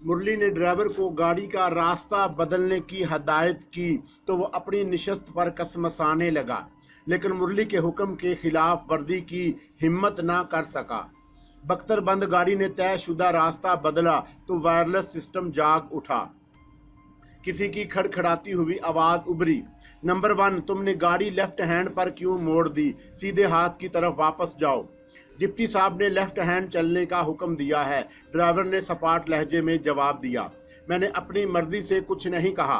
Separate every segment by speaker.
Speaker 1: मुरली ने ड्राइवर को गाड़ी का रास्ता बदलने की हदायत की तो वो अपनी निशस्त पर कसमसाने लगा, लेकिन मुरली के हुक्म के खिलाफ वर्दी की हिम्मत ना कर सका। बख्तरबंद गाड़ी ने तयशुदा रास्ता बदला तो वायरलेस सिस्टम जाग उठा। किसी की खड़खड़ाती हुई आवाज उभरी, नंबर 1, तुमने गाड़ी लेफ्ट हैंड पर क्यों मोड़ दी? सीधे हाथ की तरफ वापस जाओ। डिप्टी साहब ने लेफ्ट हैंड चलने का हुक्म दिया है, ड्राइवर ने सपाट लहजे में जवाब दिया। मैंने अपनी मर्जी से कुछ नहीं कहा।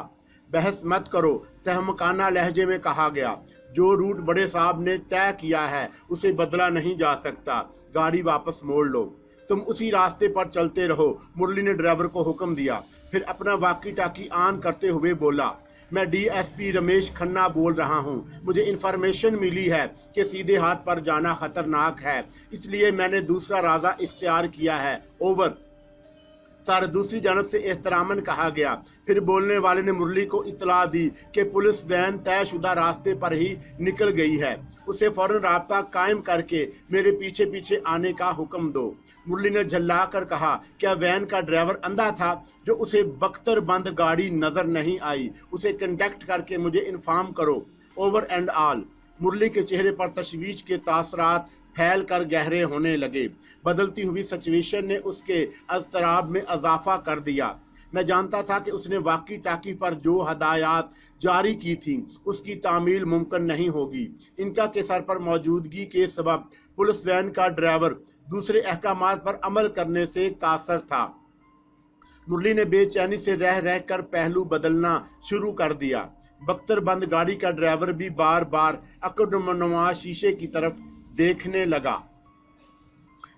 Speaker 1: बहस मत करो, तहमकाना लहजे में कहा गया। जो रूट बड़े साहब ने तय किया है उसे बदला नहीं जा सकता। गाड़ी वापस मोड़ लो। तुम उसी रास्ते पर चलते रहो, मुरली ने ड्राइवर को हुक्म दिया। फिर अपना वाकी टाकी ऑन करते हुए बोला, मैं डीएसपी रमेश खन्ना बोल रहा हूं। मुझे इन्फॉर्मेशन मिली है कि सीधे हाथ पर जाना खतरनाक है, इसलिए मैंने दूसरा रास्ता इख्तियार किया है। ओवर। सर, दूसरी जानब से एहतरामन कहा गया। फिर बोलने वाले ने मुरली को इतला दी कि पुलिस वैन तयशुदा रास्ते पर ही निकल गई है। उसे फौरन राब्ता कायम करके मेरे पीछे पीछे आने का हुक्म दो। मुरली ने झल्ला कर कहा, क्या वैन का ड्राइवर अंधा था जो उसे बख्तरबंद गाड़ी नजर नहीं आई? उसे कंटेक्ट करके मुझे इन्फॉर्म करो। Over and all. मुरली के चेहरे पर तशवीश के तासरात फैल कर गहरे होने लगे। बदलती हुई सिचुएशन ने उसके अज़तराब में इजाफा कर दिया। मैं जानता था कि उसने वाकी टाकी पर जो हदायत जारी की थी उसकी तामील मुमकिन नहीं होगी। इनका के सर पर मौजूदगी के सबब पुलिस वैन का ड्राइवर दूसरे अहकामात पर अमल करने से कासर था। मुरली ने बेचैनी से रह रह कर पहलू बदलना शुरू कर दिया। बख्तरबंद गाड़ी का ड्राइवर भी बार बार अकड़नुमा शीशे की तरफ देखने लगा।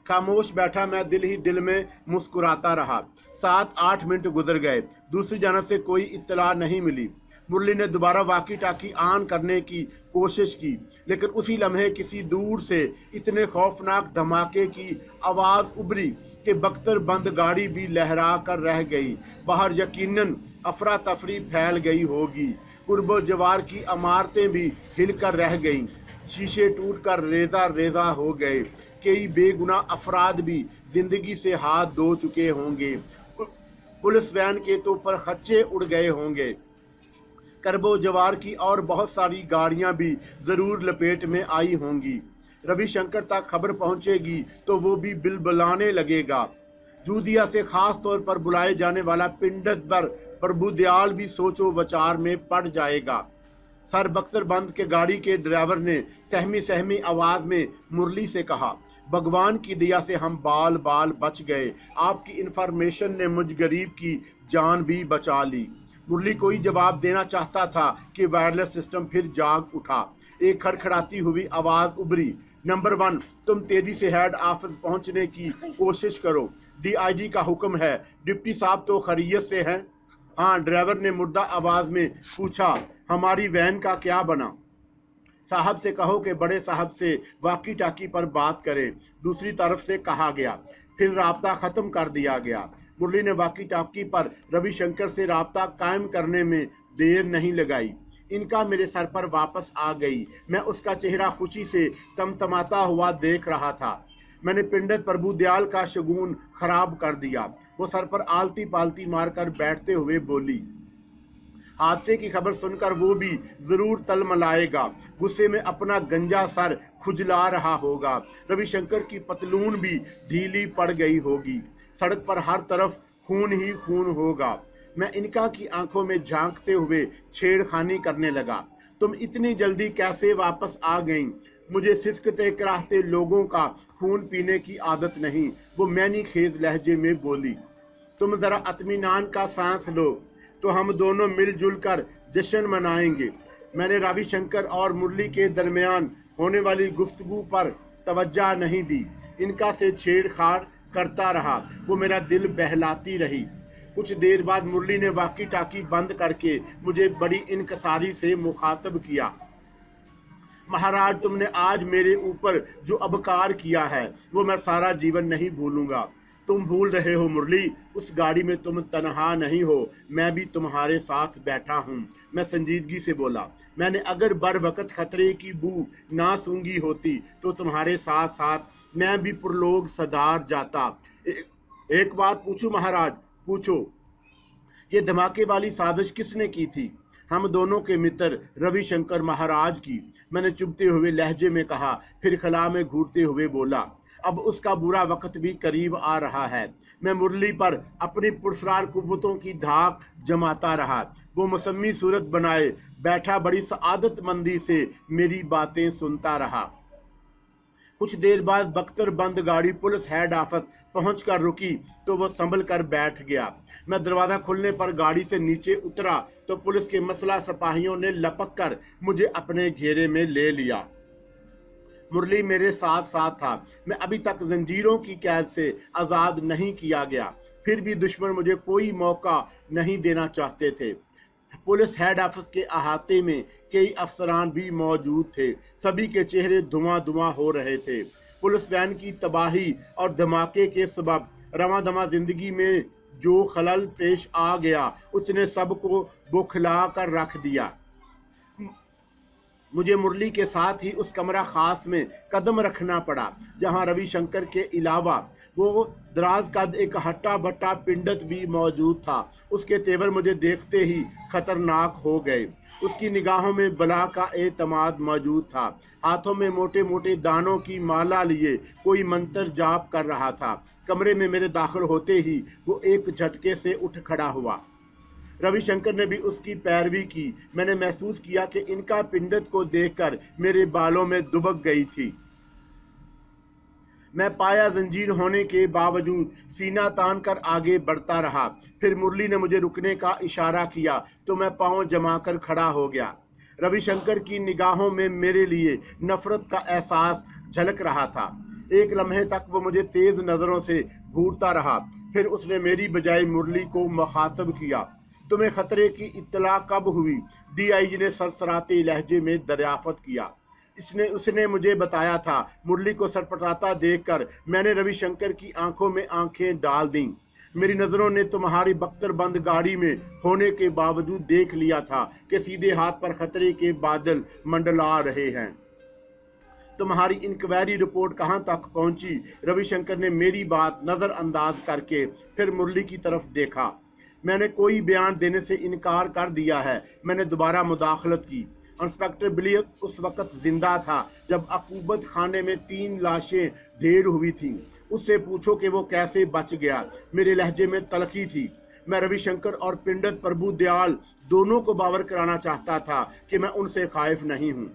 Speaker 1: खामोश बैठा मैं दिल ही दिल में मुस्कुराता रहा। 7-8 मिनट गुजर गए। दूसरी जानब से कोई इत्तला नहीं मिली। मुरली ने दोबारा वाकी टाकी ऑन करने की कोशिश की, लेकिन उसी लम्हे किसी दूर से इतने खौफनाक धमाके की आवाज उभरी कि बख्तरबंद गाड़ी भी लहरा कर रह गई। बाहर यकीनन अफरा तफरी फैल गई होगी। कुर्बो जवार की इमारतें भी हिलकर रह गईं। शीशे टूटकर रेजा रेजा हो गए। कई बेगुनाह अफराद भी जिंदगी से हाथ धो चुके होंगे। पुलिस वैन के तो पर खच्चे उड़ गए होंगे। करबो जवार की और बहुत सारी गाड़ियां भी जरूर लपेट में आई होंगी। रविशंकर तक खबर पहुंचेगी तो वो भी बिलबिलाने लगेगा। जूदिया से खास तौर पर बुलाए जाने वाला पिंडत पर प्रभु दयाल भी सोचो विचार में पड़ जाएगा। सर, बख्तरबंद के गाड़ी के ड्राइवर ने सहमी सहमी आवाज में मुरली से कहा, भगवान की दया से हम बाल बाल बच गए। आपकी इंफॉर्मेशन ने मुझ गरीब की जान भी बचा ली। मुरली कोई जवाब देना चाहता था कि वायरलेस सिस्टम फिर जाग उठा। एक खड़खड़ाती हुई आवाज उभरी, नंबर 1, तुम तेजी से हेड ऑफिस पहुंचने की कोशिश करो। डीआईजी का हुक्म है। डिप्टी साहब तो खैरियत से हैं? हाँ, ड्राइवर ने मुर्दा आवाज में पूछा। हमारी वैन का क्या बना? साहब से कहो कि बड़े साहब से वाकी टाकी पर बात करें, दूसरी तरफ से कहा गया। फिर राब्ता खत्म कर दिया गया। मुरली ने वाकी टाकी पर रविशंकर से राब्ता कायम करने में देर नहीं लगाई। इनका मेरे सर पर वापस आ गई। मैं उसका चेहरा खुशी से तमतमाता हुआ देख रहा था। मैंने पिंडित प्रभु दयाल का शगुन खराब कर दिया। वो सर पर आलती पालती मारकर बैठते हुए बोली, हादसे की खबर सुनकर वो भी जरूर तलमलाएगा। गुस्से में अपना गंजा सर खुजला रहा होगा। रविशंकर की पतलून भी ढीली पड़ गई होगी। सड़क पर हर तरफ खून ही खून होगा। मैं इनका की आंखों में झांकते हुए छेड़खानी करने लगा। तुम इतनी जल्दी कैसे वापस आ गईं? मुझे सिसकते कराहते लोगों का खून पीने की आदत नहीं, वो मैनी खेज लहजे में बोली। तुम जरा इत्मीनान का सांस लो तो हम दोनों मिलजुल कर जश्न मनाएंगे। मैंने रविशंकर और मुरली के दरमियान होने वाली गुफ्तगू पर तवज्जो नहीं दी। इनका से छेड़छाड़ करता रहा। वो मेरा दिल बहलाती रही। कुछ देर बाद मुरली ने वाकी टाकी बंद करके मुझे बड़ी इनकसारी से मुखातब किया। महाराज, तुमने आज मेरे ऊपर जो अपकार किया है वो मैं सारा जीवन नहीं भूलूंगा। तुम भूल रहे हो मुरली, उस गाड़ी में तुम तनहा नहीं हो, मैं भी तुम्हारे साथ बैठा हूँ। मैं संजीदगी से बोला, मैंने अगर बर वक्त खतरे की बू ना सूंघी होती तो तुम्हारे साथ साथ मैं भी पुरलोक सदार जाता। एक बात पूछूं महाराज, पूछो, ये धमाके वाली साजिश किसने की थी? हम दोनों के मित्र रविशंकर महाराज की, मैंने चुभते हुए लहजे में कहा, फिर खला में घूरते हुए बोला। अब उसका बुरा वक्त भी करीब आ रहा है। मैं मुरली पर अपनी पुरस्कार कुव्वतों की धाक जमाता रहा। वो मौसमी सूरत बनाए बैठा बड़ी सआदतमंदी से मेरी बातें सुनता रहा। कुछ देर बाद बख्तरबंद गाड़ी पुलिस हेड ऑफिस पहुंचकर रुकी तो वो संभल कर बैठ गया। मैं दरवाजा खुलने पर गाड़ी से नीचे उतरा तो पुलिस के मसला सिपाहियों ने लपक कर मुझे अपने घेरे में ले लिया। मुरली मेरे साथ साथ था। मैं अभी तक जंजीरों की कैद से आजाद नहीं किया गया, फिर भी दुश्मन मुझे कोई मौका नहीं देना चाहते थे। पुलिस हेड ऑफिस के अहाते में कई अफसरान भी मौजूद थे। सभी के चेहरे धुआं धुआं हो रहे थे। पुलिस वैन की तबाही और धमाके के सबब रवां दमा जिंदगी में जो खलल पेश आ गया, उसने सबको बौखला कर रख दिया। मुझे मुरली के साथ ही उस कमरा खास में कदम रखना पड़ा जहां रविशंकर के अलावा वो दराज कद एक हट्टा भट्टा पिंडत भी मौजूद था। उसके तेवर मुझे देखते ही खतरनाक हो गए। उसकी निगाहों में बला का एतमाद मौजूद था। हाथों में मोटे मोटे दानों की माला लिए कोई मंत्र जाप कर रहा था। कमरे में मेरे दाखिल होते ही वो एक झटके से उठ खड़ा हुआ। रविशंकर ने भी उसकी पैरवी की। मैंने महसूस किया कि इनका पिंडत को देखकर मेरे बालों में दुबक गई थी। मैं पाया जंजीर होने के बावजूद सीना तान कर आगे बढ़ता रहा। फिर मुरली ने मुझे रुकने का इशारा किया तो मैं पांव जमाकर खड़ा हो गया। रविशंकर की निगाहों में मेरे लिए नफरत का एहसास झलक रहा था। एक लम्हे तक वो मुझे तेज नजरों से घूरता रहा। फिर उसने मेरी बजाय मुरली को मुखातब किया। तुम्हें खतरे की इत्तला कब हुई? डीआईजी ने सरसराते लहजे में दरियाफ्त किया। उसने मुझे बताया था। मुरली को सरपटाता देखकर मैंने रविशंकर की आंखों में आंखें डाल दी। मेरी नजरों ने तुम्हारी बख्तरबंद गाड़ी में होने के बावजूद देख लिया था कि सीधे हाथ पर खतरे के बादल मंडला रहे हैं। तुम्हारी इंक्वायरी रिपोर्ट कहां तक पहुंची? रविशंकर ने मेरी बात नजरअंदाज करके फिर मुरली की तरफ देखा। मैंने कोई बयान देने से इनकार कर दिया है। मैंने दोबारा मुदाखलत की। इंस्पेक्टर बिलियर उस वक्त जिंदा था जब अकूबत खाने में 3 लाशें ढेर हुई थीं। उससे पूछो कि वो कैसे बच गया। मेरे लहजे में तलखी थी। मैं रविशंकर और पिंडत प्रभु दयाल दोनों को बावर कराना चाहता था कि मैं उनसे खाइफ नहीं हूँ।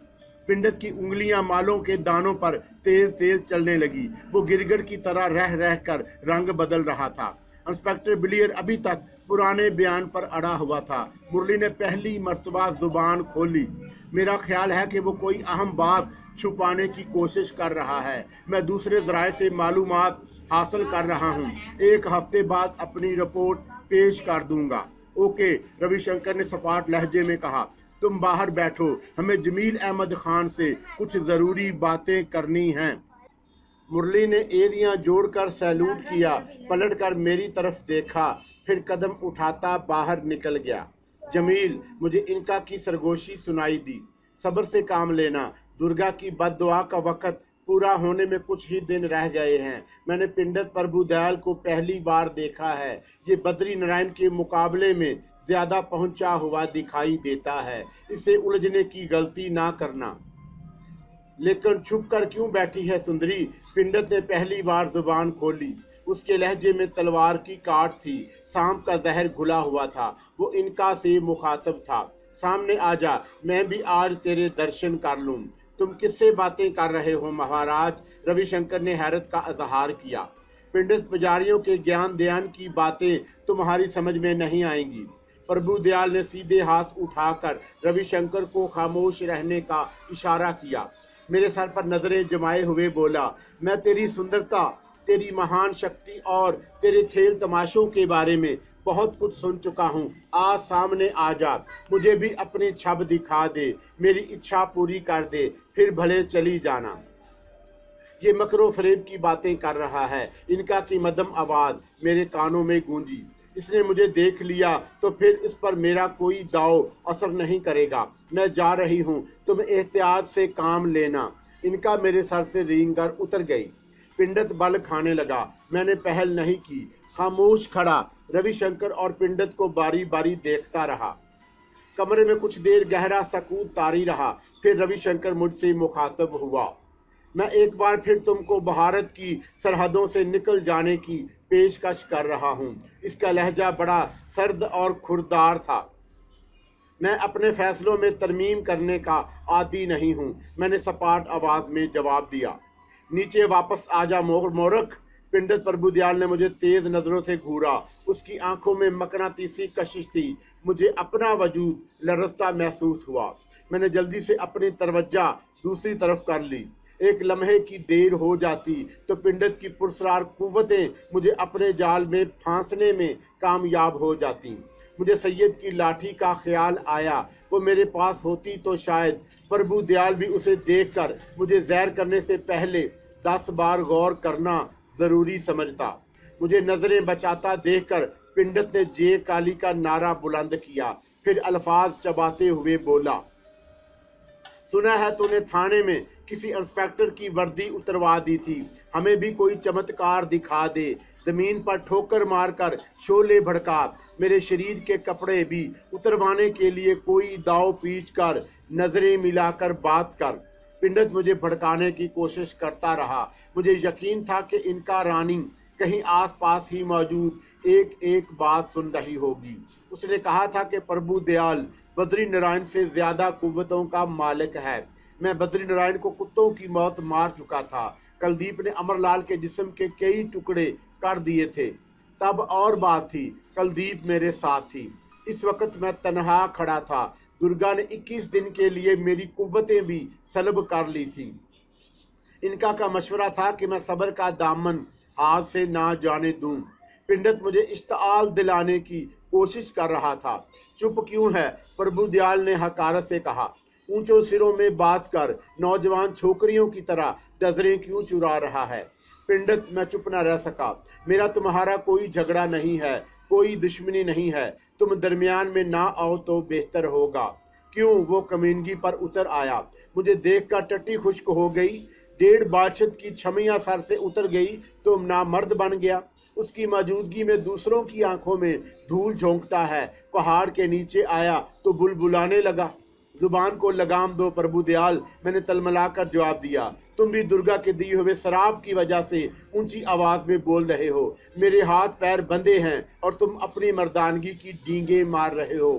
Speaker 1: पिंडत की उंगलियां मालों के दानों पर तेज तेज चलने लगी। वो गिरगिट की तरह रह रह कर रंग बदल रहा था। इंस्पेक्टर बिलियर अभी तक पुराने बयान पर अड़ा हुआ था। मुरली ने पहली मर्तबा जुबान खोली। मेरा ख्याल है कि वो कोई अहम बात छुपाने की कोशिश कर रहा है। मैं दूसरे जराए से मालूमात हासिल कर रहा हूँ। 1 हफ्ते बाद अपनी रिपोर्ट पेश कर दूंगा। ओके, रविशंकर ने सपाट लहजे में कहा। तुम बाहर बैठो, हमें जमील अहमद खान से कुछ जरूरी बातें करनी हैं। मुरली ने एरियां जोड़कर सैल्यूट किया, पलटकर मेरी तरफ देखा, फिर कदम उठाता बाहर निकल गया। जमील, मुझे इनका की सरगोशी सुनाई दी। सब्र से काम लेना। दुर्गा की बद्दुआ का वक्त पूरा होने में कुछ ही दिन रह गए हैं। मैंने पिंडत प्रभु दयाल को पहली बार देखा है। ये बद्री नारायण के मुकाबले में ज्यादा पहुंचा हुआ दिखाई देता है। इसे उलझने की गलती ना करना। लेकिन छुप कर क्यों बैठी है सुंदरी? पिंडत ने पहली बार जुबान खोली। उसके लहजे में तलवार की काट थी। सांप का जहर घुला हुआ था। वो इनका से मुखातब था। सामने आ जा, मैं भी आज तेरे दर्शन कर लूं। तुम किससे बातें कर रहे हो महाराज? रविशंकर ने हैरत का इजहार किया। पिंडत पुजारियों के ज्ञान ध्यान की बातें तुम्हारी समझ में नहीं आएंगी। प्रभु दयाल ने सीधे हाथ उठाकर रविशंकर को खामोश रहने का इशारा किया। मेरे सर पर नजरें जमाए हुए बोला, मैं तेरी सुंदरता, तेरी महान शक्ति और तेरे खेल तमाशों के बारे में बहुत कुछ सुन चुका हूँ। आज सामने आ जा, मुझे भी अपनी छब दिखा दे, मेरी इच्छा पूरी कर दे, फिर भले चली जाना। ये मकरो फरेब की बातें कर रहा है। इनका की मदम आवाज मेरे कानों में गूंजी। इसने मुझे देख लिया तो फिर इस पर मेरा कोई दाव असर नहीं करेगा। मैं जा रही हूँ, तुम एहतियात से काम लेना। इनका मेरे सर से रींग कर उतर गई। पिंडत बल खाने लगा। मैंने पहल नहीं की, खामोश खड़ा रविशंकर और पिंडत को बारी बारी देखता रहा। कमरे में कुछ देर गहरा सकूत तारी रहा। फिर रविशंकर मुझसे मुखातब हुआ। मैं एक बार फिर तुमको भारत की सरहदों से निकल जाने की पेशकश कर रहा हूँ। इसका लहजा बड़ा सर्द और खुरदार था। मैं अपने फैसलों में तरमीम करने का आदी नहीं हूँ, मैंने सपाट आवाज में जवाब दिया। नीचे वापस आजा मोरख। पिंडत प्रभुदयाल ने मुझे तेज नजरों से घूरा। उसकी आंखों में मकनातीसी कशिश थी। मुझे अपना वजूद लरजता महसूस हुआ। मैंने जल्दी से अपनी तवज्जो दूसरी तरफ कर ली। एक लम्हे की देर हो जाती तो पिंडत की पुरस्रार कुव्वतें मुझे अपने जाल में फांसने में कामयाब हो जाती। मुझे सैयद की लाठी का ख्याल आया। वो मेरे पास होती तो शायद प्रभुदयाल भी उसे देखकर मुझे जहर करने से पहले 10 बार गौर करना जरूरी समझता। मुझे नजरें बचाता देखकर पिंडत ने जे काली का नारा बुलंद किया। फिर अल्फाज चबाते हुए बोला, सुना है तूने थाने में किसी इंस्पेक्टर की वर्दी उतरवा दी थी। हमें भी कोई चमत्कार दिखा दे। जमीन पर ठोकर मारकर शोले भड़का। मेरे शरीर के कपड़े भी उतरवाने के लिए कोई दाव पीच कर, नजरें मिलाकर बात कर। पिंडत मुझे भड़काने की कोशिश करता रहा। मुझे यकीन था कि इनका रानी कहीं आसपास ही मौजूद एक एक बात सुन रही होगी। उसने कहा था कि प्रभुदयाल बद्री नारायण से ज्यादा कुव्वतों का मालिक है। मैं बद्री नारायण को कुत्तों की मौत मार चुका था। कुलदीप ने अमरलाल के जिस्म के कई टुकड़े कर दिए थे। तब और बात थी, कुलदीप मेरे साथ थी। इस वक्त मैं तन्हा खड़ा था। दुर्गा ने 21 दिन के लिए मेरी कुव्वतें भी सलब कर ली थी। इनका का मशवरा था कि मैं सब्र का दामन हाथ से ना जाने दूं। पिंडत मुझे इश्ताल दिलाने की कोशिश कर रहा था। चुप क्यों है? प्रभुदयाल ने हकारत से कहा। ऊंचों सिरों में बात कर नौजवान छोकरियों की तरह नजरें क्यों चुरा रहा है? पिंडत मैं चुप न रह सका। मेरा तुम्हारा कोई झगड़ा नहीं है, कोई दुश्मनी नहीं है। तुम दरमियान में ना आओ तो बेहतर होगा। क्यों? वो कमीनगी पर उतर आया। मुझे देखकर टट्टी खुश्क हो गई। 1.5 बाछत की छमिया सर से उतर गई तो नामर्द बन गया। उसकी मौजूदगी में दूसरों की आंखों में धूल झोंकता है। पहाड़ के नीचे आया तो बुलबुलाने लगा। जुबान को लगाम दो प्रभुदयाल, मैंने तलमलाकर जवाब दिया। तुम भी दुर्गा के दिए हुए शराब की वजह से ऊंची आवाज में बोल रहे हो। मेरे हाथ पैर बंधे हैं और तुम अपनी मर्दानगी की डींगे मार रहे हो।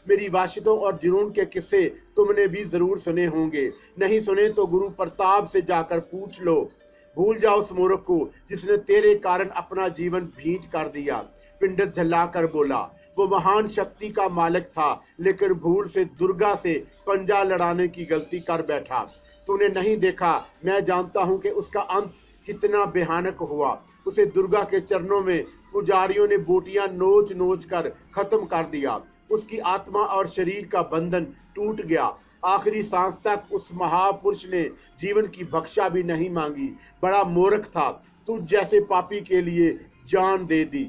Speaker 1: मेरी वाशितों और जुनून के किस्से तुमने भी जरूर सुने होंगे। नहीं सुने तो गुरु प्रताप से जाकर पूछ लो। भूल जाओ उस मूर्ख को जिसने तेरे कारण अपना जीवन भींच कर दिया। पिंडत झल्लाकर बोला, वो महान शक्ति का मालिक था, लेकिन भूल से दुर्गा से पंजा लड़ाने की गलती कर बैठा। तूने नहीं देखा, मैं जानता हूं कि उसका अंत कितना भयानक हुआ। उसे दुर्गा के चरणों में पुजारियों ने बोटियां नोच नोच कर खत्म कर दिया। उसकी आत्मा और शरीर का बंधन टूट गया। आखिरी सांस तक उस महापुरुष ने जीवन की भक्षा भी नहीं मांगी। बड़ा मूर्ख था, तुझ जैसे पापी के लिए जान दे दी।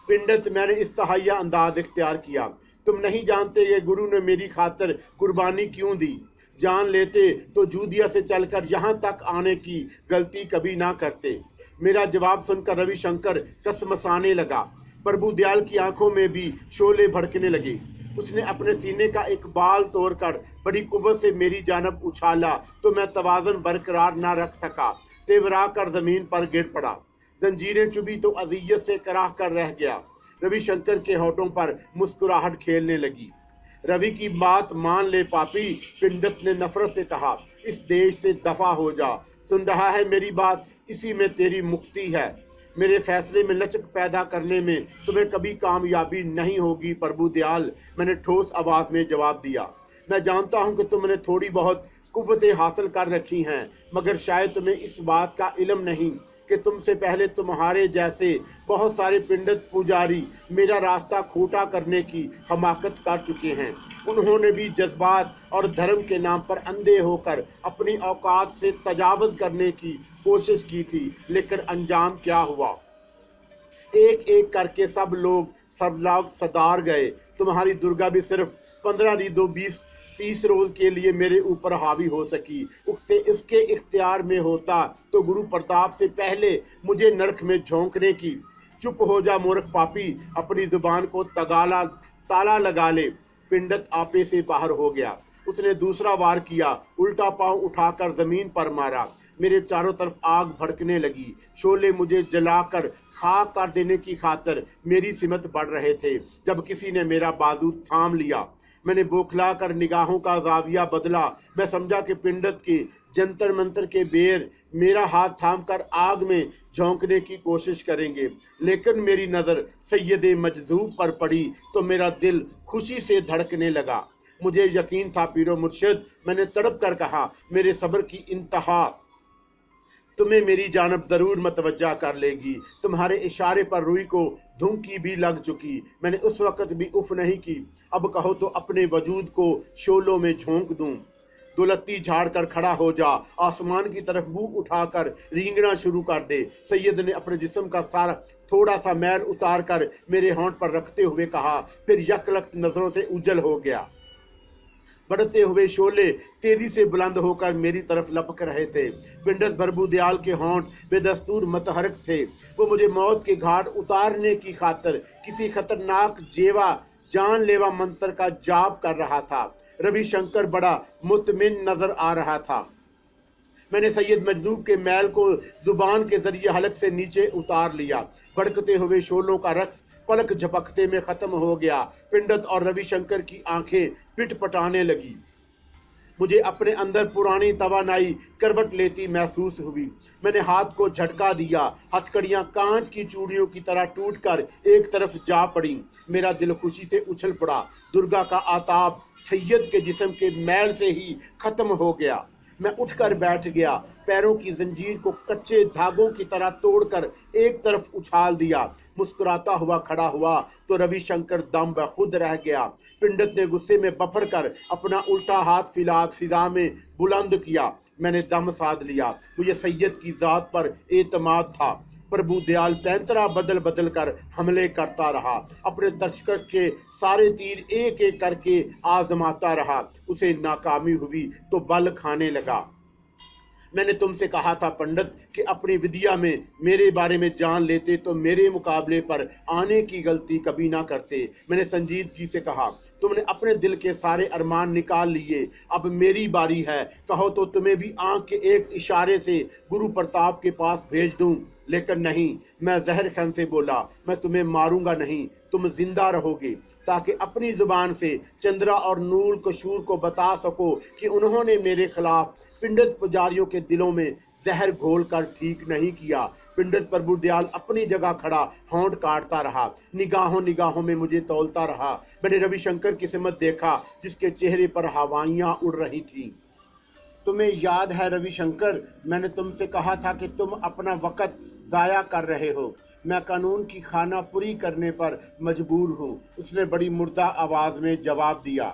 Speaker 1: पिंडत मैंने इस्तेहाया अंदाज इख्तियार किया। तुम नहीं जानते ये गुरु ने मेरी खातिर कुर्बानी क्यों दी। जान लेते तो जूदिया से चलकर यहाँ तक आने की गलती कभी ना करते। मेरा जवाब सुनकर रविशंकर कसमसाने लगा। प्रभुदयाल की आंखों में भी शोले भड़कने लगे। उसने अपने सीने का एक बाल तोड़कर बड़ी कुव्वत से मेरी जानब उछाला तो मैं तवाज़ुन बरकरार न रख सका। तेवरा कर जमीन पर गिर पड़ा। जंजीरें चुभी तो अजियत से कराह कर रह गया। रविशंकर के होठों पर मुस्कुराहट खेलने लगी। रवि की बात मान ले पापी, पिंडत ने नफरत से कहा। इस देश से दफा हो जा। सुन रहा है मेरी बात? इसी में तेरी मुक्ति है। मेरे फैसले में लचक पैदा करने में तुम्हें कभी कामयाबी नहीं होगी प्रभुदयाल, मैंने ठोस आवाज में जवाब दिया। मैं जानता हूं कि तुमने थोड़ी बहुत कुव्वतें हासिल कर रखी हैं, मगर शायद तुम्हें इस बात का इल्म नहीं कि तुमसे पहले तुम्हारे जैसे बहुत सारे पिंडत पुजारी मेरा रास्ता खोटा करने की हमाकत कर चुके हैं। उन्होंने भी जज्बात और धर्म के नाम पर अंधे होकर अपनी औकात से तजावुज करने की कोशिश की थी, लेकिन अंजाम क्या हुआ? एक एक करके सब लोग सदार गए। तुम्हारी दुर्गा भी सिर्फ 15 नहीं 20-30 रोज के लिए मेरे ऊपर हावी हो सकी। उसके इसके इख्तियार में होता तो गुरु प्रताप से पहले मुझे नरक में झोंकने की चुप हो जा मूर्ख पापी, अपनी जुबान को ताला लगा ले। पिंडत आपे से बाहर हो गया। उसने दूसरा वार किया, उल्टा पांव उठाकर जमीन पर मारा। मेरे चारों तरफ आग भड़कने लगी। शोले मुझे जलाकर खाक कर देने की खातिर मेरी सिमत बढ़ रहे थे जब किसी ने मेरा बाजू थाम लिया। मैंने बौखला कर निगाहों का जाविया बदला। मैं समझा कि पिंडत के जंतर मंतर के बेर मेरा हाथ थाम कर आग में झोंकने की कोशिश करेंगे, लेकिन मेरी नज़र सैयदे मजजूब पर पड़ी तो मेरा दिल खुशी से धड़कने लगा। मुझे यकीन था पीरो मुर्शिद, मैंने तड़प कर कहा, मेरे सब्र की इंतहा तुम्हें मेरी जानब जरूर मतवज्जा कर लेगी। तुम्हारे इशारे पर रुई को धुंकी भी लग चुकी। मैंने उस वक्त भी उफ नहीं की। अब कहो तो अपने वजूद को शोलों में झोंक दूं। दुलत्ती झाड़ कर खड़ा हो जा, आसमान की तरफ मुंह उठाकर रींगना शुरू कर दे। सैयद ने अपने जिस्म का सारा थोड़ा सा मैल उतार कर मेरे होंठ पर रखते हुए कहा, फिर यकलख्त नजरों से उजल हो गया। बढ़ते हुए शोले तेजी से बुलंद होकर मेरी तरफ लपक रहे थे। पिंडत बरबूदयाल के होंठ बेदस्तूर मतहरक थे। वो मुझे मौत के घाट उतारने की खातिर किसी खतरनाक जानलेवा मंत्र का जाप कर रहा था। रविशंकर बड़ा मुतमिन नजर आ रहा था। मैंने सैयद मजदूब के मैल को जुबान के जरिए हलक से नीचे उतार लिया। भड़कते हुए शोलों का रक्स पलक झपकते में खत्म हो गया। पिंडत और रविशंकर की आंखें पिटपटाने लगी। मुझे अपने अंदर पुरानी तवानाई करवट लेती महसूस हुई। मैंने हाथ को झटका दिया। हथकड़ियां कांच की चूड़ियों की तरह टूटकर एक तरफ जा पड़ी। मेरा दिल खुशी से उछल पड़ा। दुर्गा का आताब सैयद के जिस्म के मैल से ही खत्म हो गया। मैं उठकर बैठ गया। पैरों की जंजीर को कच्चे धागों की तरह तोड़कर एक तरफ उछाल दिया। मुस्कुराता हुआ खड़ा हुआ तो रविशंकर दम बखुद रह गया। पिंडत ने गुस्से में बफर कर अपना उल्टा हाथ फिजा में बुलंद किया। मैंने दम साध लिया। मुझे सैयद की जात पर एतमाद था। प्रभु दयाल पैंतरा बदल बदल कर हमले करता रहा। अपने तशकश के सारे तीर एक एक करके आजमाता रहा। उसे नाकामी हुई तो बल खाने लगा। मैंने तुमसे कहा था पंडित कि अपनी विद्या में मेरे बारे में जान लेते तो मेरे मुकाबले पर आने की गलती कभी ना करते। मैंने संजीदगी से कहा, तुमने अपने दिल के सारे अरमान निकाल लिए, अब मेरी बारी है। कहो तो तुम्हें भी आंख के एक इशारे से गुरु प्रताप के पास भेज दूं। लेकिन नहीं, मैं जहर खान से बोला, मैं तुम्हें मारूंगा नहीं, तुम जिंदा रहोगे, ताकि अपनी जुबान से चंद्रा और नूल कशूर को बता सको कि उन्होंने मेरे खिलाफ पिंडित पुजारियों के दिलों में जहर घोल कर ठीक नहीं किया। पिंडित प्रभुदयाल अपनी जगह खड़ा होंठ काटता रहा, निगाहों में मुझे तौलता रहा। मैंने रविशंकर की सिमत देखा जिसके चेहरे पर हवाइयां उड़ रही थी। तुम्हें याद है रविशंकर, मैंने तुमसे कहा था कि तुम अपना वक़्त ज़ाया कर रहे हो। मैं कानून की खानापुरी करने पर मजबूर हूँ। उसने बड़ी मुर्दा आवाज़ में जवाब दिया,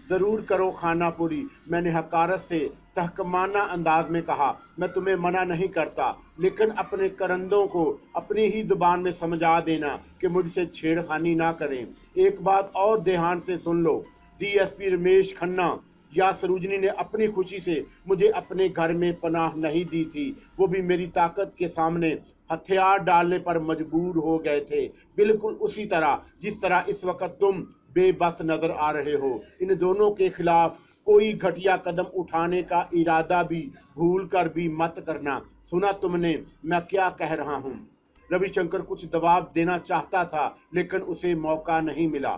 Speaker 1: ज़रूर करो खानापुरी। मैंने हकारत से तहकमाना अंदाज में कहा, मैं तुम्हें मना नहीं करता, लेकिन अपने करंदों को अपनी ही जुबान में समझा देना कि मुझसे छेड़खानी ना करें। एक बात और ध्यान से सुन लो, डीएसपी रमेश खन्ना या सरोजनी ने अपनी खुशी से मुझे अपने घर में पनाह नहीं दी थी। वो भी मेरी ताकत के सामने हथियार डालने पर मजबूर हो गए थे, बिल्कुल उसी तरह जिस तरह इस वक्त तुम बेबस नजर आ रहे हो। इन दोनों के खिलाफ कोई घटिया कदम उठाने का इरादा भी भूल कर भी मत करना। सुना तुमने मैं क्या कह रहा हूँ? रविशंकर कुछ जवाब देना चाहता था, लेकिन उसे मौका नहीं मिला।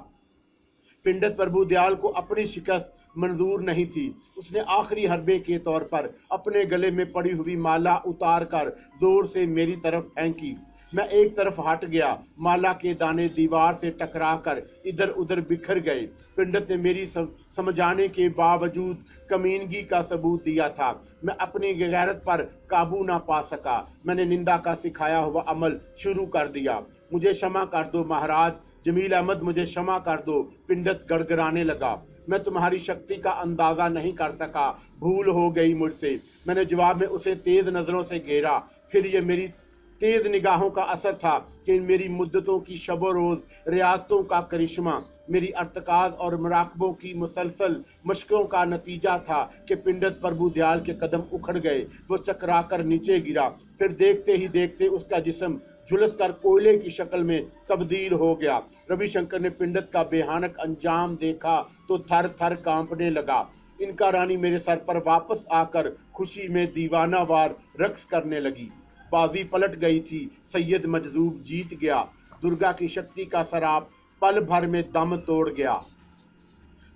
Speaker 1: पिंडित प्रभुदयाल को अपनी शिकस्त मंजूर नहीं थी। उसने आखिरी हरबे के तौर पर अपने गले में पड़ी हुई माला उतार कर जोर से मेरी तरफ फेंकी। मैं एक तरफ हट गया। माला के दाने दीवार से टकराकर इधर उधर बिखर गए। पिंडित ने मेरी समझाने के बावजूद कमीनगी का सबूत दिया था। मैं अपनी गैरत पर काबू ना पा सका। मैंने निंदा का सिखाया हुआ अमल शुरू कर दिया। मुझे क्षमा कर दो महाराज, जमील अहमद मुझे क्षमा कर दो। पिंडित गड़गड़ाने लगा, मैं तुम्हारी शक्ति का अंदाजा नहीं कर सका, भूल हो गई मुझसे। मैंने जवाब में उसे तेज नजरों से घेरा। फिर ये मेरी तेज निगाहों का असर था कि मेरी मुद्दतों की शबो रोज रियासतों का करिश्मा, मेरी अर्तकाज और मराकबों की मुसलसल मशकों का नतीजा था कि पिंडित प्रभुदयाल के कदम उखड़ गए। वो चकरा कर नीचे गिरा। फिर देखते ही देखते उसका जिस्म झुलसकर कोयले की शक्ल में तब्दील हो गया। रविशंकर ने पिंडत का भयानक अंजाम देखा तो थर थर कांपने लगा। इनका रानी मेरे सर पर वापस आकर खुशी में दीवानावार रक्स करने लगी। बाजी पलट गई थी। सैयद मजजूब जीत गया। दुर्गा की शक्ति का शराब पल भर में दम तोड़ गया।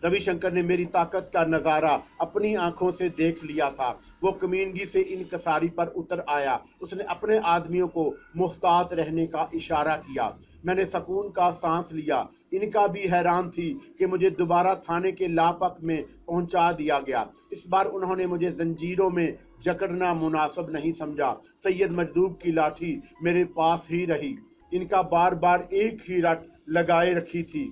Speaker 1: रविशंकर ने मेरी ताकत का नजारा अपनी आंखों से देख लिया था। वो कमीनगी से इनकसारी पर उतर आया। उसने अपने आदमियों को मुहतात रहने का इशारा किया। मैंने सुकून का सांस लिया। इनका भी हैरान थी कि मुझे दोबारा थाने के लापक में पहुंचा दिया गया। इस बार उन्होंने मुझे जंजीरों में जकड़ना मुनासिब नहीं समझा। सैयद मजदूब की लाठी मेरे पास ही रही। इनका बार बार एक ही रट लगाए रखी थी।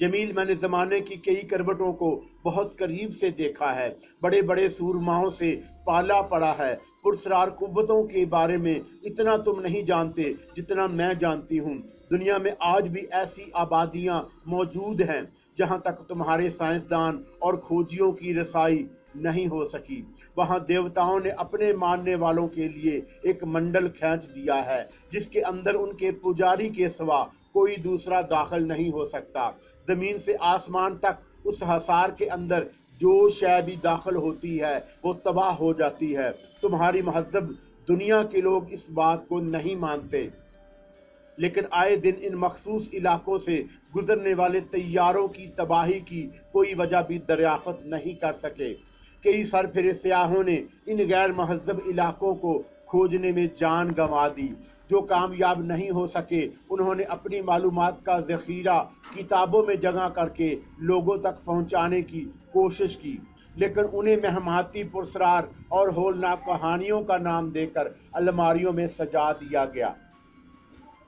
Speaker 1: जमील, मैंने ज़माने की कई करवटों को बहुत करीब से देखा है। बड़े बड़े सूरमाओं से पाला पड़ा है। पुरस्रार कुव्वतों के बारे में इतना तुम नहीं जानते जितना मैं जानती हूँ। दुनिया में आज भी ऐसी आबादियाँ मौजूद हैं जहाँ तक तुम्हारे साइंसदान और खोजियों की रसाई नहीं हो सकी। वहाँ देवताओं ने अपने मानने वालों के लिए एक मंडल खींच दिया है जिसके अंदर उनके पुजारी के सिवा कोई दूसरा दाखिल नहीं हो सकता। जमीन से आसमान तक उस हसार के अंदर जो शय भी दाखिल होती है वो तबाह हो जाती है। तुम्हारी महज़ब दुनिया के लोग इस बात को नहीं मानते, लेकिन आए दिन इन मखसूस इलाकों से गुजरने वाले तैयारों की तबाही की कोई वजह भी दरियाफ्त नहीं कर सके। कई सरफिरे सियाहों ने इन गैर महज़ब इलाकों को खोजने में जान गंवा दी। जो कामयाब नहीं हो सके उन्होंने अपनी मालूमात का ज़ख़ीरा किताबों में जगह करके लोगों तक पहुंचाने की कोशिश की, लेकिन उन्हें महमाती पुरस्रार और होलनाक कहानियों का नाम देकर अलमारियों में सजा दिया गया।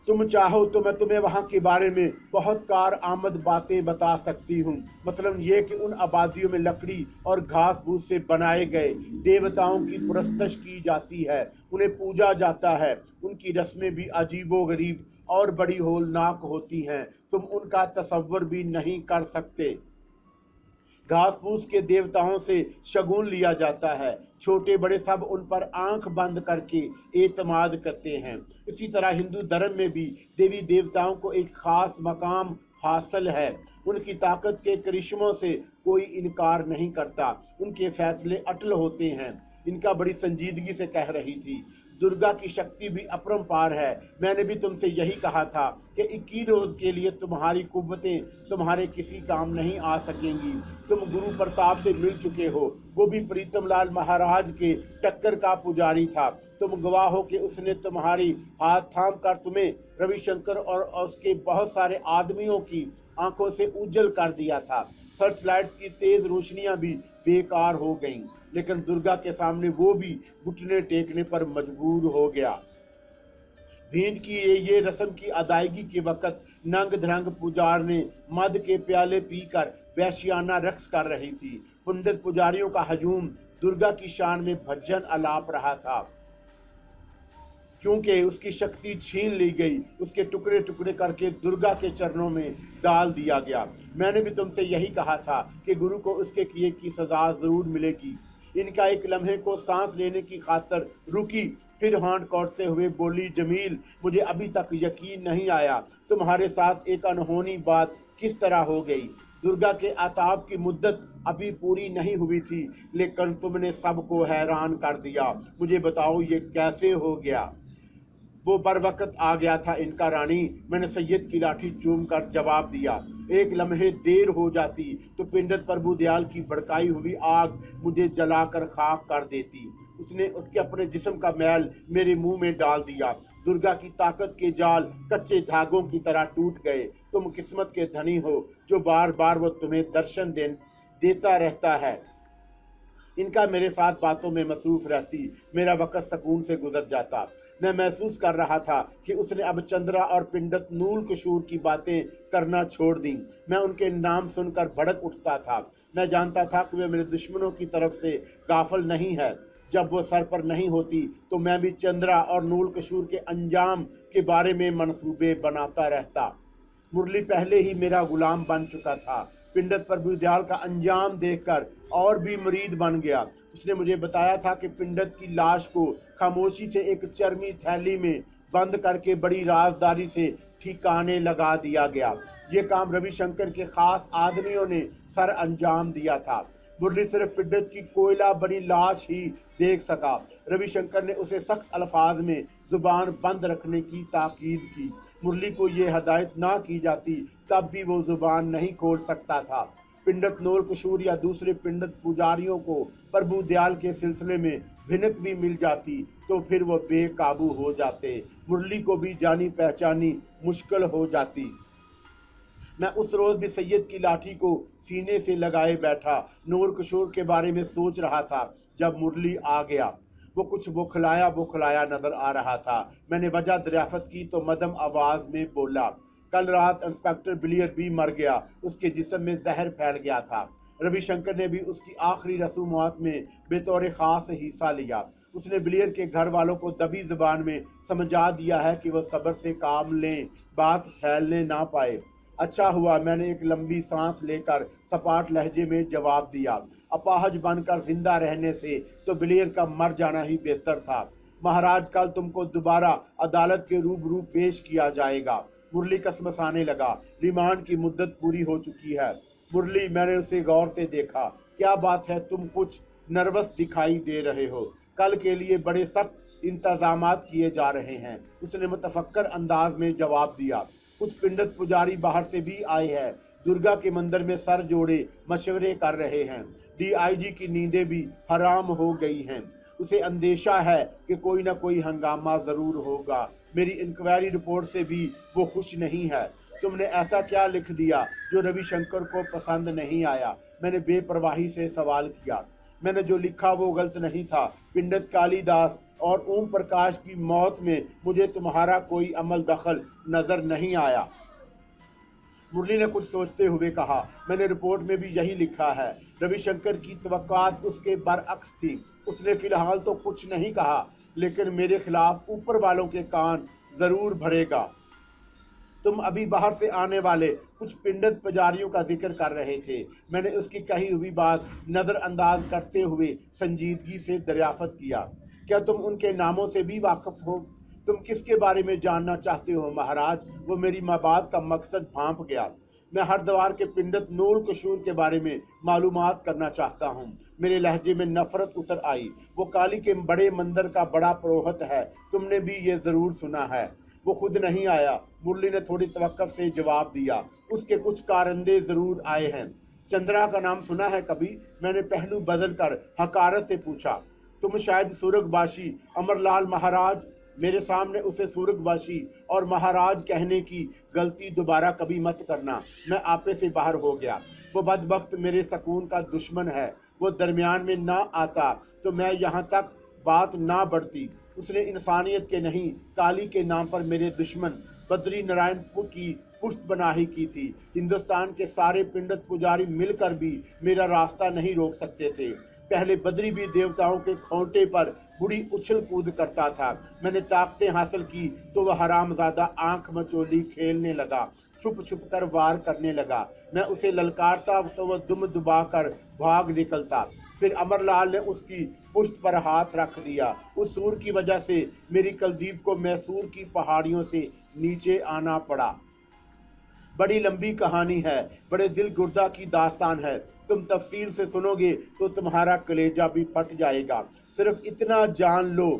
Speaker 1: तुम चाहो तो मैं तुम्हें वहाँ के बारे में बहुत कार आमद बातें बता सकती हूँ। मसलन ये कि उन आबादियों में लकड़ी और घास फूस से बनाए गए देवताओं की पुरस्तश की जाती है, उन्हें पूजा जाता है। उनकी रस्में भी अजीबो गरीब और बड़ी होलनाक होती हैं, तुम उनका तसव्वुर भी नहीं कर सकते। घास फूस के देवताओं से शगुन लिया जाता है। छोटे बड़े सब उन पर आंख बंद करके एतमाद करते हैं। इसी तरह हिंदू धर्म में भी देवी देवताओं को एक खास मकाम हासिल है। उनकी ताकत के करिश्मों से कोई इनकार नहीं करता। उनके फैसले अटल होते हैं। इनका बड़ी संजीदगी से कह रही थी, दुर्गा की शक्ति भी अपरंपार है। मैंने भी तुमसे यही कहा था कि 21 रोज के लिए तुम्हारी कुव्वतें तुम्हारे किसी काम नहीं आ सकेंगी। तुम गुरु प्रताप से मिल चुके हो, वो भी प्रीतम लाल महाराज के टक्कर का पुजारी था। तुम गवाह हो कि उसने तुम्हारी हाथ थाम कर तुम्हें रविशंकर और उसके बहुत सारे आदमियों की आंखों से उज्जल कर दिया था। सर्च लाइट्स की तेज रोशनियां भी बेकार हो गईं, लेकिन दुर्गा के सामने वो भी घुटने टेकने पर मजबूर हो गया। भेंट की ये रस्म की अदायगी के वक्त नंग धरंग पुजार ने मद के प्याले पीकर वैश्याना रक्स कर रही थी। पंडित पुजारियों का हजूम दुर्गा की शान में भजन अलाप रहा था। क्योंकि उसकी शक्ति छीन ली गई, उसके टुकड़े टुकड़े करके दुर्गा के चरणों में डाल दिया गया। मैंने भी तुमसे यही कहा था कि गुरु को उसके किए की सजा जरूर मिलेगी। इनका एक लम्हे को सांस लेने की खातर रुकी, फिर हाथ कौटते हुए बोली, जमील, मुझे अभी तक यकीन नहीं आया तुम्हारे साथ एक अनहोनी बात किस तरह हो गई। दुर्गा के आताब की मुद्दत अभी पूरी नहीं हुई थी, लेकिन तुमने सबको हैरान कर दिया। मुझे बताओ ये कैसे हो गया। वो बर वक्त आ गया था इनका रानी। मैंने सैयद की लाठी चूम कर जवाब दिया। एक लम्हे देर हो जाती तो पिंडत प्रभु दयाल की भड़काई हुई आग मुझे जलाकर खाक कर देती। उसने उसके अपने जिस्म का मैल मेरे मुंह में डाल दिया। दुर्गा की ताकत के जाल कच्चे धागों की तरह टूट गए। तुम किस्मत के धनी हो जो बार बार वो तुम्हें दर्शन देता रहता है। इनका मेरे साथ बातों में मसरूफ रहती मेरा वक्त सुकून से गुजर जाता। मैं महसूस कर रहा था कि उसने अब चंद्रा और पिंडत नूल कशूर की बातें करना छोड़ दी। मैं उनके नाम सुनकर भड़क उठता था। मैं जानता था कि वे मेरे दुश्मनों की तरफ से गाफिल नहीं है। जब वो सर पर नहीं होती तो मैं भी चंद्रा और नूल कशूर के अंजाम के बारे में मनसूबे बनाता रहता। मुरली पहले ही मेरा गुलाम बन चुका था। पिंडत प्रभु दयाल का अंजाम देखकर और भी मुरीद बन गया। उसने मुझे बताया था कि पिंडत की लाश को खामोशी से एक चर्मी थैली में बंद करके बड़ी राजदारी से ठिकाने लगा दिया गया। ये काम रविशंकर के खास आदमियों ने सर अंजाम दिया था। मुरली सिर्फ पिंडत की कोयला बनी लाश ही देख सका। रविशंकर ने उसे सख्त अल्फाज में जुबान बंद रखने की ताकीद की। मुरली को ये हदायत ना की जाती तब भी वो जुबान नहीं खोल सकता था। पिंडत नोल कशूर या दूसरे पिंडत पुजारियों को प्रभु दयाल के सिलसिले में भिनक भी मिल जाती तो फिर वो बेकाबू हो जाते। मुरली को भी जानी पहचानी मुश्किल हो जाती। मैं उस रोज भी सैयद की लाठी को सीने से लगाए बैठा नूर कशूर के बारे में सोच रहा था जब मुरली आ गया। वो कुछ बुखलाया नजर आ रहा था। मैंने वजह दरियाफत की तो मदम आवाज में बोला, कल रात इंस्पेक्टर बिलियर भी मर गया, उसके जिस्म में जहर फैल गया था। रविशंकर ने भी उसकी आखिरी रसूमात में बेतौर खास हिस्सा लिया। उसने बिलियर के घर वालों को दबी जुबान में समझा दिया है कि वो सब्र से काम लें, बात फैलने ना पाए। अच्छा हुआ, मैंने एक लंबी सांस लेकर सपाट लहजे में जवाब दिया। अपाहज बनकर जिंदा रहने से तो बिलियर का मर जाना ही बेहतर था। महाराज, कल तुमको दोबारा अदालत के रूबरू पेश किया जाएगा। मुरली कसमसाने लगा। रिमांड की मुद्दत पूरी हो चुकी है। मुरली, मैंने उसे गौर से देखा। क्या बात है, तुम कुछ नर्वस दिखाई दे रहे हो? कल के लिए बड़े सख्त इंतजामात किए जा रहे हैं, उसने मुतफक्कर अंदाज में जवाब दिया। कुछ पिंडत पुजारी बाहर से भी आए हैं, दुर्गा के मंदिर में सर जोड़े मशवरे कर रहे हैं। डीआईजी की नींदें भी हराम हो गई हैं। उसे अंदेशा है कि कोई ना कोई हंगामा जरूर होगा। मेरी इंक्वायरी रिपोर्ट से भी वो खुश नहीं है। तुमने ऐसा क्या लिख दिया जो रविशंकर को पसंद नहीं आया? मैंने बेपरवाही से सवाल किया। मैंने जो लिखा वो गलत नहीं था। पिंडत कालीदास और ओम प्रकाश की मौत में मुझे तुम्हारा कोई अमल दखल नजर नहीं आया। मुरली ने कुछ सोचते हुए कहा, मैंने रिपोर्ट में भी यही लिखा है। रविशंकर की तवक्कात उसके बरअक्स थी। उसने फिलहाल तो कुछ नहीं कहा, लेकिन मेरे खिलाफ ऊपर वालों के कान जरूर भरेगा। तुम अभी बाहर से आने वाले कुछ पिंडत पुजारियों का जिक्र कर रहे थे। मैंने उसकी कही हुई बात नज़रअंदाज करते हुए संजीदगी से दरियाफत किया। क्या तुम उनके नामों से भी वाकिफ हो? तुम किसके बारे में जानना चाहते हो महाराज? वो मेरी बात का मकसद भांप गया। मैं हरद्वार के पिंडत नूल कशूर के बारे में मालूमात करना चाहता हूँ। मेरे लहजे में नफरत उतर आई। वो काली के बड़े मंदिर का बड़ा पुरोहित है, तुमने भी ये जरूर सुना है। वो खुद नहीं आया, मुरली ने थोड़ी तवक्कुफ से जवाब दिया। उसके कुछ कारंदे जरूर आए हैं। चंद्रा का नाम सुना है कभी? मैंने पहलू बदल कर हकारत से पूछा। तुम शायद सूरगबाशी अमरलाल महाराज। मेरे सामने उसे सूरगबाशी और महाराज कहने की गलती दोबारा कभी मत करना। मैं आपे से बाहर हो गया। वो बदबख्त मेरे सुकून का दुश्मन है। वो दरमियान में ना आता तो मैं यहाँ तक बात ना बढ़ती। उसने इंसानियत के नहीं, काली के नाम पर मेरे दुश्मन बद्री नारायणपुर की पुष्ट बनाही की थी। हिंदुस्तान के सारे पिंडत पुजारी मिलकर भी मेरा रास्ता नहीं रोक सकते थे। पहले बद्री भी देवताओं के खोंटे पर बुरी उछल कूद करता था। मैंने ताकतें हासिल की तो वह हरामजादा आंख मचोली खेलने लगा, छुप छुप कर वार करने लगा। मैं उसे ललकारता तो वह दुम दुबा कर भाग निकलता। फिर अमरलाल ने उसकी पुष्ट पर हाथ रख दिया। उस सूर की वजह से मेरी कुलदीप को मैसूर की पहाड़ियों से नीचे आना पड़ा। बड़ी लंबी कहानी है, बड़े दिल गुर्दा की दास्तान है। तुम तफसील से सुनोगे तो तुम्हारा कलेजा भी फट जाएगा। सिर्फ इतना जान लो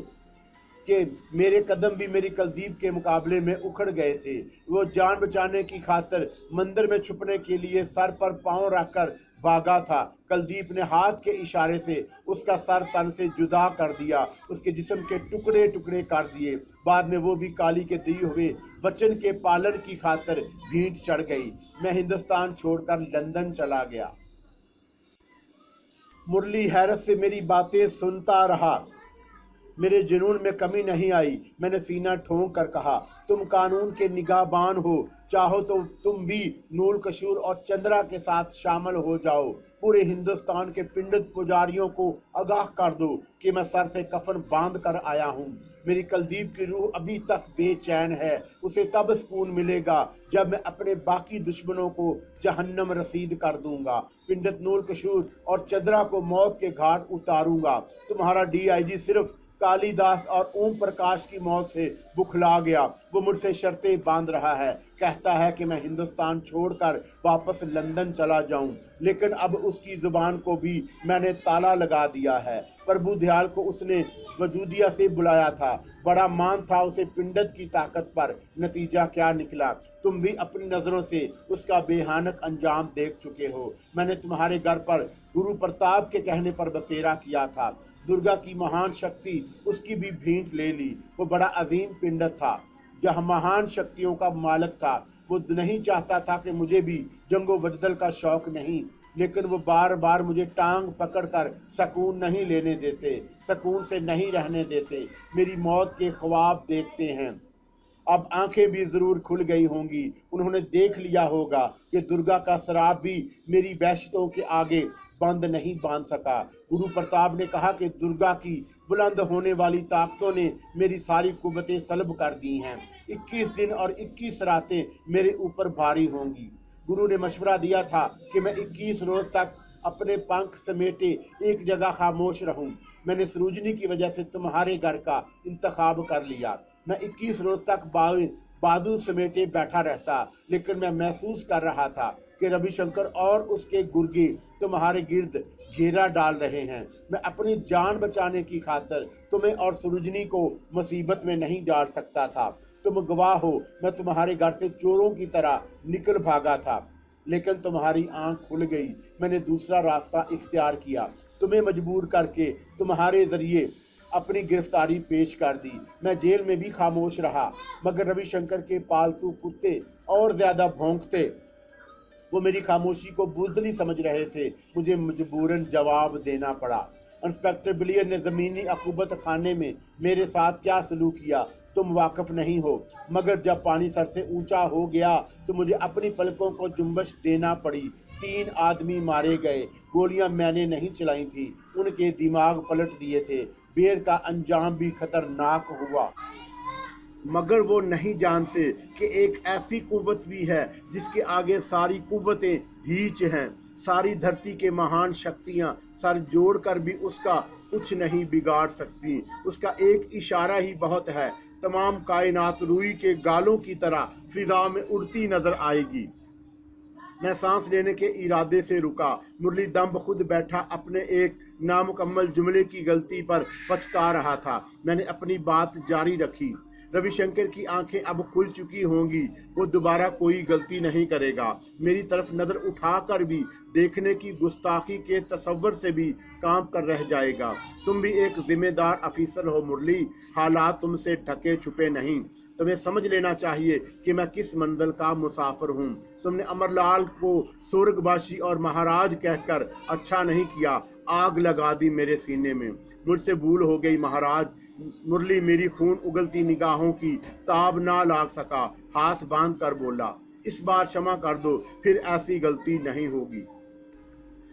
Speaker 1: कि मेरे कदम भी मेरी कुलदीप के मुकाबले में उखड़ गए थे। वो जान बचाने की खातिर मंदिर में छुपने के लिए सर पर पांव रखकर भागा था। कुलदीप ने हाथ के इशारे से उसका सर तन से जुदा कर दिया, उसके जिस्म के टुकड़े टुकड़े कर दिए। बाद में वो भी काली के दिए हुए वचन के पालन की खातिर भींट चढ़ गई। मैं हिंदुस्तान छोड़कर लंदन चला गया। मुरली हैरत से मेरी बातें सुनता रहा। मेरे जुनून में कमी नहीं आई। मैंने सीना ठोंक कर कहा, तुम कानून के निगाहबान हो, चाहो तो तुम भी नूल कशूर और चंद्रा के साथ शामिल हो जाओ। पूरे हिंदुस्तान के पिंडित पुजारियों को आगाह कर दो कि मैं सर से कफन बांध कर आया हूँ। मेरी कुलदीप की रूह अभी तक बेचैन है। उसे तब सुकून मिलेगा जब मैं अपने बाकी दुश्मनों को जहन्नम रसीद कर दूंगा। पिंडित नूल कशूर और चंद्रा को मौत के घाट उतारूंगा। तुम्हारा डीआईजी सिर्फ कालिदास और ओम प्रकाश की मौत से बुखला गया। वो मुझसे शर्तें बांध रहा है, कहता है कि मैं हिंदुस्तान छोड़कर वापस लंदन चला जाऊं, लेकिन अब उसकी जुबान को भी मैंने ताला लगा दिया है। प्रभु दयाल को उसने वजूदिया से बुलाया था, बड़ा मान था उसे पिंडत की ताकत पर। नतीजा क्या निकला? तुम भी अपनी नजरों से उसका बेहानक अंजाम देख चुके हो। मैंने तुम्हारे घर पर गुरु प्रताप के कहने पर बसेरा किया था। दुर्गा की महान शक्ति उसकी भी भेंट ले ली। वो बड़ा अजीम पिंडत था, जहाँ महान शक्तियों का मालिक था। वो नहीं चाहता था कि मुझे भी जंगो बजदल का शौक नहीं, लेकिन वो बार बार मुझे टांग पकड़कर सुकून नहीं लेने देते, सुकून से नहीं रहने देते। मेरी मौत के ख्वाब देखते हैं। अब आंखें भी जरूर खुल गई होंगी। उन्होंने देख लिया होगा कि दुर्गा का शराब भी मेरी वहशतों के आगे बंद नहीं बांध सका। गुरु प्रताप ने कहा कि दुर्गा की बुलंद होने वाली ताकतों ने मेरी सारी कुव्वतें सल्ब कर दी हैं। 21 दिन और 21 रातें मेरे ऊपर भारी होंगी। गुरु ने मशवरा दिया था कि मैं 21 रोज तक अपने पंख समेटे एक जगह खामोश रहूं। मैंने सरोजनी की वजह से तुम्हारे घर का इंतखाब कर लिया। मैं 21 रोज तक बाजू समेटे बैठा रहता, लेकिन मैं महसूस कर रहा था कि रविशंकर और उसके गुर्गे तुम्हारे गिर्द घेरा डाल रहे हैं। मैं अपनी जान बचाने की खातिर तुम्हें और सरोजनी को मुसीबत में नहीं डाल सकता था। तुम गवाह हो, मैं तुम्हारे घर से चोरों की तरह निकल भागा था, लेकिन तुम्हारी आंख खुल गई। मैंने दूसरा रास्ता इख्तियार किया, तुम्हें मजबूर करके तुम्हारे जरिए अपनी गिरफ्तारी पेश कर दी। मैं जेल में भी खामोश रहा, मगर रविशंकर के पालतू कुत्ते और ज्यादा भौंकते। वो मेरी खामोशी को बुज़दिली समझ रहे थे। मुझे मजबूरन जवाब देना पड़ा। इंस्पेक्टर बिलियर ने ज़मीनी अकूबत खाने में मेरे साथ क्या सलूक किया तुम वाकिफ नहीं हो, मगर जब पानी सर से ऊंचा हो गया तो मुझे अपनी पलकों को जुम्बश देना पड़ी। 3 आदमी मारे गए। गोलियां मैंने नहीं चलाई थी, उनके दिमाग पलट दिए थे। बेर का अंजाम भी खतरनाक हुआ, मगर वो नहीं जानते कि एक ऐसी कुव्वत भी है जिसके आगे सारी कुव्वतें हीच हैं। सारी धरती के महान शक्तियां सर जोड़कर भी उसका कुछ नहीं बिगाड़ सकती। उसका एक इशारा ही बहुत है। तमाम कायनात रुई के गालों की तरह फिजा में उड़ती नजर आएगी। मैं सांस लेने के इरादे से रुका। मुरली दम खुद बैठा अपने एक नामुकम्मल जुमले की गलती पर पछता रहा था। मैंने अपनी बात जारी रखी। रविशंकर की आंखें अब खुल चुकी होंगी, वो दोबारा कोई गलती नहीं करेगा। मेरी तरफ नजर उठाकर भी देखने की गुस्ताखी के तसव्वुर से भी काम कर रह जाएगा। तुम भी एक जिम्मेदार अफीसर हो मुरली, हालात तुमसे ढके छुपे नहीं। तुम्हें समझ लेना चाहिए कि मैं किस मंजिल का मुसाफिर हूँ। तुमने अमरलाल को स्वर्गवासी और महाराज कहकर अच्छा नहीं किया, आग लगा दी मेरे सीने में। मुझसे भूल हो गई महाराज। मुरली मेरी खून उगलती निगाहों की ताब ना लाग सका, हाथ बांध कर बोला, इस बार क्षमा कर दो, फिर ऐसी गलती नहीं होगी।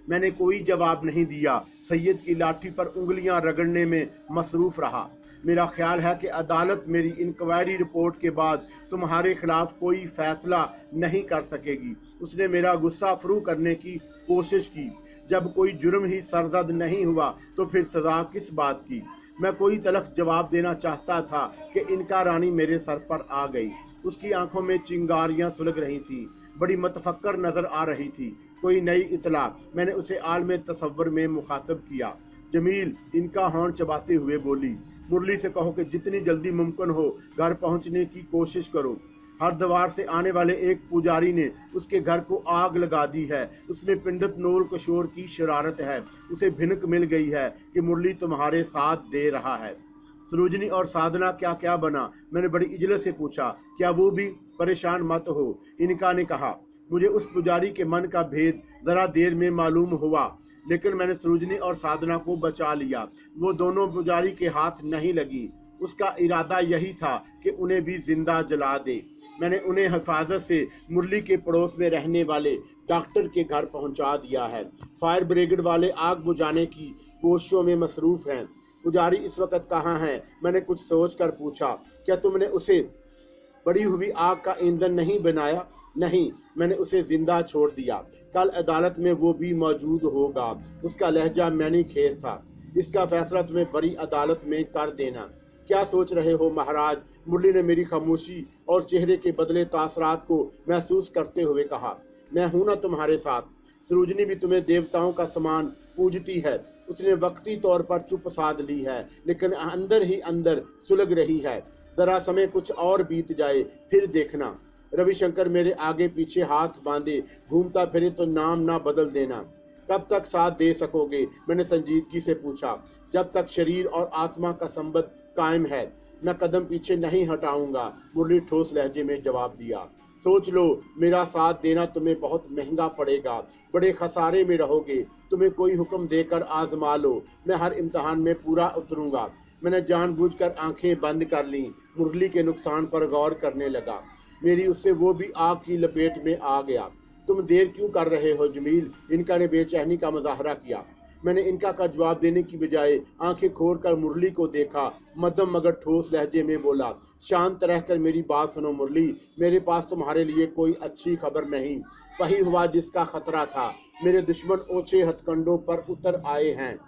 Speaker 1: मैंने कोई जवाब नहीं दिया। सैयद की लाठी पर उंगलियां रगड़ने में मसरूफ रहा। मेरा ख्याल है कि अदालत मेरी इंक्वायरी रिपोर्ट के बाद तुम्हारे खिलाफ कोई फैसला नहीं कर सकेगी। उसने मेरा गुस्सा फ्रू करने की कोशिश की। जब कोई जुर्म ही सरजद नहीं हुआ तो फिर सजा किस बात की? मैं कोई तलख जवाब देना चाहता था कि इनका रानी मेरे सर पर आ गई। उसकी आंखों में चिंगारियां सुलग रही थी, बड़ी मतफक्कर नजर आ रही थी। कोई नई इतला? मैंने उसे आलम तसव्वुर में मुखातब किया। जमील इनका हॉर्न चबाते हुए बोली, मुरली से कहो कि जितनी जल्दी मुमकिन हो घर पहुंचने की कोशिश करो। हरद्वार से आने वाले एक पुजारी ने उसके घर को आग लगा दी है। उसमें पंडित नूर किशोर की शरारत है। उसे भिनक मिल गई है कि मुरली तुम्हारे साथ दे रहा है। सरोजनी और साधना क्या क्या बना? मैंने बड़ी इजलत से पूछा। क्या वो भी? परेशान मत हो, इनका ने कहा। मुझे उस पुजारी के मन का भेद जरा देर में मालूम हुआ, लेकिन मैंने सरोजनी और साधना को बचा लिया। वो दोनों पुजारी के हाथ नहीं लगी। उसका इरादा यही था कि उन्हें भी जिंदा जला दे। मैंने उन्हें हिफाजत से मुरली के पड़ोस में रहने वाले डॉक्टर के घर पहुंचा दिया है। फायर ब्रिगेड वाले आग बुझाने की कोशिशों में मसरूफ हैं। पुजारी इस वक्त कहाँ हैं? मैंने कुछ सोच कर पूछा। क्या तुमने उसे बड़ी हुई आग का ईंधन नहीं बनाया? नहीं, मैंने उसे जिंदा छोड़ दिया। कल अदालत में वो भी मौजूद होगा। उसका लहजा मैंने खेर था। इसका फैसला तुम्हें बड़ी अदालत में कर देना। क्या सोच रहे हो महाराज? मुरली ने मेरी खामोशी और चेहरे के बदले तासरात को महसूस करते हुए कहा। मैं हूं ना तुम्हारे साथ। सरोजनी भी तुम्हें देवताओं का समान पूजती है। उसने वक्ती तौर पर चुप साध ली है, लेकिन अंदर ही अंदर सुलग रही है। जरा समय कुछ और बीत जाए, फिर देखना। रविशंकर मेरे आगे पीछे हाथ बांधे घूमता फिरे तो नाम ना बदल देना। कब तक साथ दे सकोगे? मैंने संजीदगी से पूछा। जब तक शरीर और आत्मा का संबंध कायम है, मैं कदम पीछे नहीं हटाऊंगा, मुरली ठोस लहजे में जवाब दिया। सोच लो, मेरा साथ देना तुम्हें बहुत महंगा पड़ेगा, बड़े खसारे में रहोगे। तुम्हें कोई हुक्म देकर आजमा लो, मैं हर इम्तिहान में पूरा उतरूंगा। मैंने जानबूझकर आंखें बंद कर लीं, मुरली के नुकसान पर गौर करने लगा। मेरी उससे वो भी आग की लपेट में आ गया। तुम देर क्यों कर रहे हो जमील? इनका ने बेचैनी का मुजाहरा किया। मैंने इनका का जवाब देने की बजाय आंखें खोलकर मुरली को देखा। मध्यम मगर ठोस लहजे में बोला, शांत रहकर मेरी बात सुनो मुरली, मेरे पास तुम्हारे लिए कोई अच्छी खबर नहीं। वही हुआ जिसका खतरा था। मेरे दुश्मन ओछे हथकंडों पर उतर आए हैं।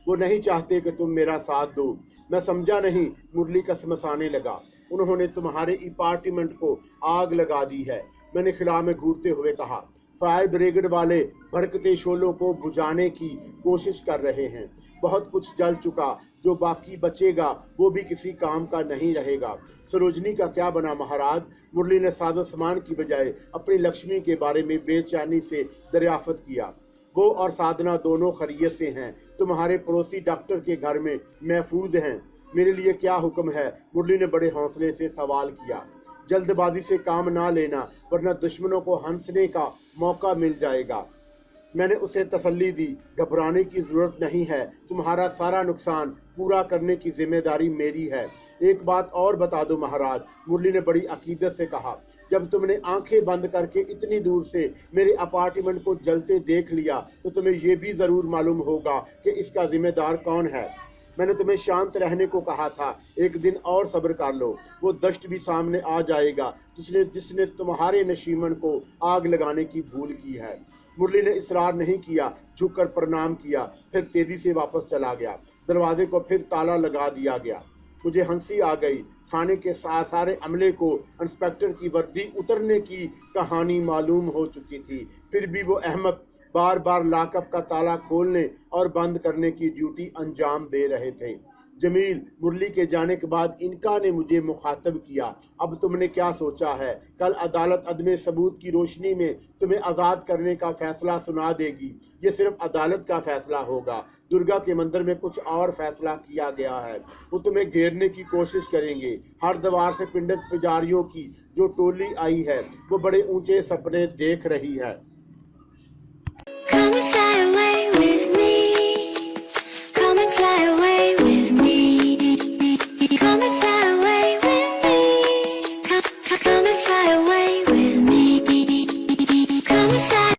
Speaker 1: वो नहीं चाहते कि तुम मेरा साथ दो। मैं समझा नहीं, मुरली कसमसाने लगा। उन्होंने तुम्हारे अपार्टमेंट को आग लगा दी है, मैंने खिला में घूरते हुए कहा। फायर ब्रिगेड वाले भड़कते शोलों को बुझाने की कोशिश कर रहे हैं। बहुत कुछ जल चुका, जो बाकी बचेगा वो भी किसी काम का नहीं रहेगा। सरोजनी का क्या बना महाराज? मुरली ने सादो सामान की बजाय अपनी लक्ष्मी के बारे में बेचैनी से दरियाफ्त किया। वो और साधना दोनों खैरियत से हैं, तुम्हारे पड़ोसी डॉक्टर के घर में महफूज हैं। मेरे लिए क्या हुक्म है? मुरली ने बड़े हौसले से सवाल किया। जल्दबाजी से काम ना लेना, वरना दुश्मनों को हंसने का मौका मिल जाएगा। मैंने उसे तसल्ली दी, घबराने की जरूरत नहीं है, तुम्हारा सारा नुकसान पूरा करने की जिम्मेदारी मेरी है। एक बात और बता दो महाराज, मुरली ने बड़ी अकीदत से कहा। जब तुमने आंखें बंद करके इतनी दूर से मेरे अपार्टमेंट को जलते देख लिया, तो तुम्हें यह भी जरूर मालूम होगा कि इसका जिम्मेदार कौन है। मैंने तुम्हें शांत रहने को कहा था, एक दिन और सब्र कर लो, वो दश्त भी सामने आ जाएगा जिसने तुम्हारे नशीमन को आग लगाने की भूल की है। मुरली ने इसरार नहीं किया, झुककर प्रणाम किया, फिर तेजी से वापस चला गया। दरवाजे को फिर ताला लगा दिया गया। मुझे हंसी आ गई। थाने के सारे अमले को इंस्पेक्टर की वर्दी उतरने की कहानी मालूम हो चुकी थी, फिर भी वो अहमक बार बार लॉकअप का ताला खोलने और बंद करने की ड्यूटी अंजाम दे रहे थे। जमील, मुरली के जाने के बाद इनका ने मुझे मुखातब किया। अब तुमने क्या सोचा है? कल अदालत अदमे सबूत की रोशनी में तुम्हें आज़ाद करने का फैसला सुना देगी। ये सिर्फ अदालत का फैसला होगा। दुर्गा के मंदिर में कुछ और फैसला किया गया है। वो तुम्हें घेरने की कोशिश करेंगे। हर दीवार से पिंडित पुजारियों की जो टोली आई है, वो बड़े ऊंचे सपने देख रही है।
Speaker 2: Come and fly away with me. Come and fly away with me. Come and fly